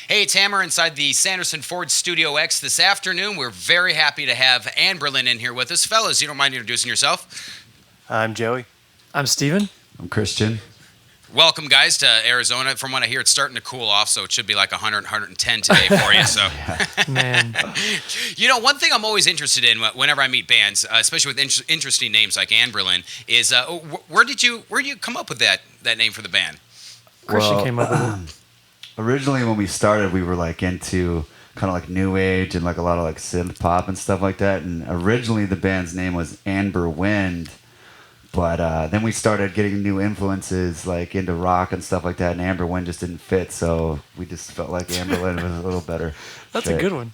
Hey, it's Hammer inside the Sanderson Ford Studio X this afternoon. We're very happy to have Anberlin in here with us. Fellas, you don't mind introducing yourself? I'm Joey. I'm Steven. I'm Christian. Welcome, guys, to Arizona. From what I hear, it's starting to cool off, so it should be like 100, 110 today for you. So, Man. You know, one thing I'm always interested in whenever I meet bands, especially with interesting names like Anberlin, is where did you come up with that name for the band? Christian came up with it. Originally, when we started, we were like into kind of like new age and like a lot of like synth pop and stuff like that. And originally, the band's name was Amber Wind. But then we started getting new influences like into rock and stuff like that, and Amber Wind just didn't fit, so we just felt like Anberlin was a little better. That's fit. a good one.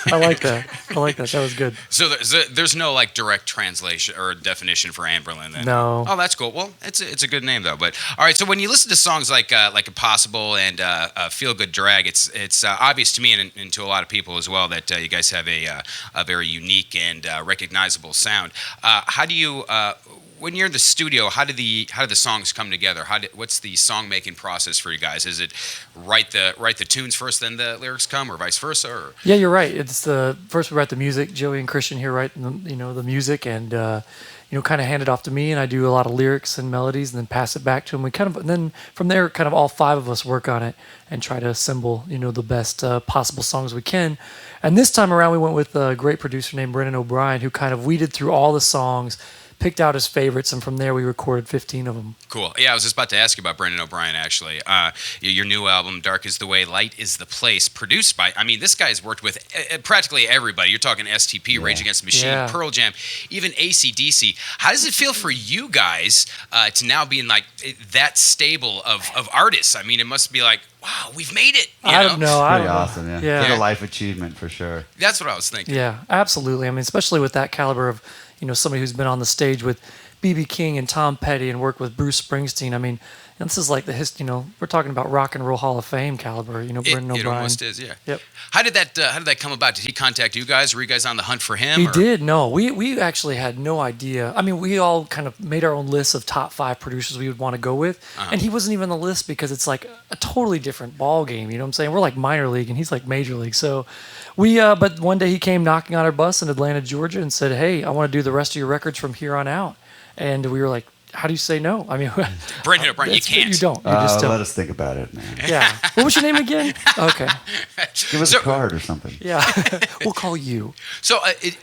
I like that. That was good. So there's no like direct translation or definition for Anberlin then? No. Oh, that's cool. Well, it's a good name though. But all right, so when you listen to songs like Impossible and Feel Good Drag, it's obvious to me and to a lot of people as well that you guys have a very unique and recognizable sound. How do you when you're in the studio, how do the songs come together? What's the song making process for you guys? Is it write the tunes first, then the lyrics come, or vice versa? Or? Yeah, you're right. It's first we write the music. Joey and Christian here write the music, and kind of hand it off to me, and I do a lot of lyrics and melodies, and then pass it back to them. And then from there, kind of all five of us work on it and try to assemble the best possible songs we can. And this time around, we went with a great producer named Brendan O'Brien, who kind of weeded through all the songs, picked out his favorites, and from there we recorded 15 of them. Cool. Yeah, I was just about to ask you about Brendan O'Brien, actually. Your new album, Dark is the Way, Light is the Place, produced by, this guy's worked with practically everybody. You're talking STP, Rage Against the Machine, Pearl Jam, even AC/DC. How does it feel for you guys to now be in like that stable of artists? It must be like, wow, we've made it. I don't know. Pretty awesome, yeah. It's like a life achievement for sure. That's what I was thinking. Yeah, absolutely. Especially with that caliber of somebody who's been on the stage with B.B. King and Tom Petty and worked with Bruce Springsteen. This is like we're talking about Rock and Roll Hall of Fame caliber. Brendan O'Brien. It almost is, yeah. Yep. How did that come about? Did he contact you guys? Were you guys on the hunt for him? He did. No, we actually had no idea. We all kind of made our own lists of top 5 producers we would want to go with, and he wasn't even on the list because it's like a totally different ball game. You know what I'm saying? We're like minor league, and he's like major league. So but one day he came knocking on our bus in Atlanta, Georgia, and said, "Hey, I want to do the rest of your records from here on out." And we were like, how do you say no? Brendan O'Brien, you can't. You don't. You just don't. Let us think about it, man. Yeah. What was your name again? Okay. Give us a card or something. Yeah. We'll call you. So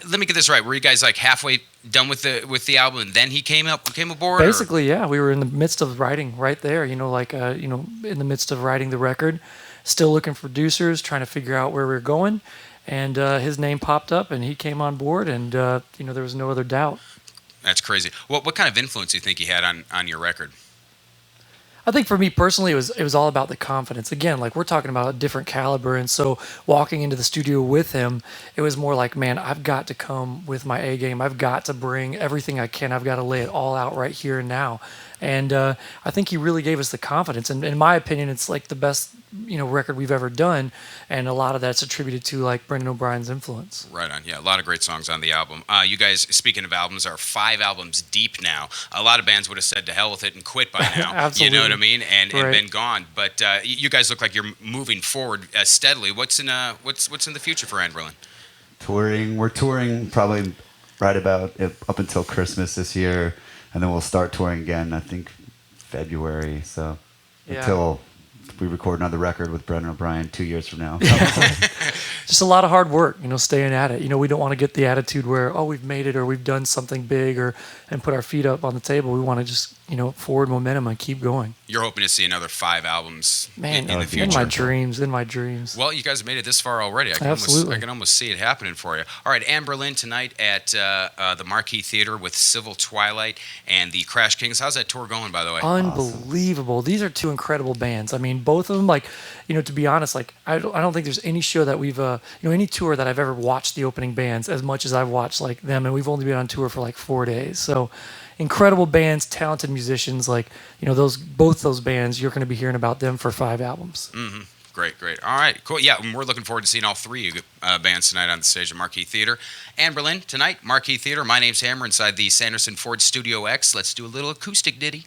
let me get this right. Were you guys like halfway done with the album, and then he came aboard? Basically, yeah. We were in the midst of writing right there. In the midst of writing the record, still looking for producers, trying to figure out where we were going, and his name popped up, and he came on board, and there was no other doubt. That's crazy. What kind of influence do you think he had on your record? I think for me personally, it was all about the confidence. Again, like we're talking about a different caliber, and so walking into the studio with him, it was more like, man, I've got to come with my A game. I've got to bring everything I can. I've got to lay it all out right here and now. And I think he really gave us the confidence. And in my opinion, it's like the best record we've ever done, and a lot of that's attributed to like Brendan O'Brien's influence. Right on. Yeah, a lot of great songs on the album. You guys, speaking of albums, are 5 albums deep now. A lot of bands would have said to hell with it and quit by now. Absolutely. You know what I mean? And right. been gone. But you guys look like you're moving forward steadily. What's in the future for Anberlin? Touring. We're touring probably right about up until Christmas this year, and then we'll start touring again, I think, February. So until we record another record with Brendan O'Brien 2 years from now. Just a lot of hard work, staying at it. We don't want to get the attitude where, oh, we've made it or we've done something big and put our feet up on the table. We want to just, forward momentum and keep going. You're hoping to see another 5 albums in the future. In my dreams. Well, you guys have made it this far already. I can almost see it happening for you. All right, Anberlin tonight at the Marquee Theater with Civil Twilight and the Crash Kings. How's that tour going, by the way? Unbelievable. Awesome. These are 2 incredible bands. Both of them, to be honest, I don't think there's any show that we've, any tour that I've ever watched the opening bands as much as I've watched them, and we've only been on tour for 4 days. So incredible bands, talented musicians, both those bands, you're going to be hearing about them for 5 albums. Mm-hmm. Great. All right, cool. Yeah, and we're looking forward to seeing all 3 bands tonight on the stage at Marquee Theater. Anberlin tonight, Marquee Theater. My name's Hammer inside the Sanderson Ford Studio X. Let's do a little acoustic ditty.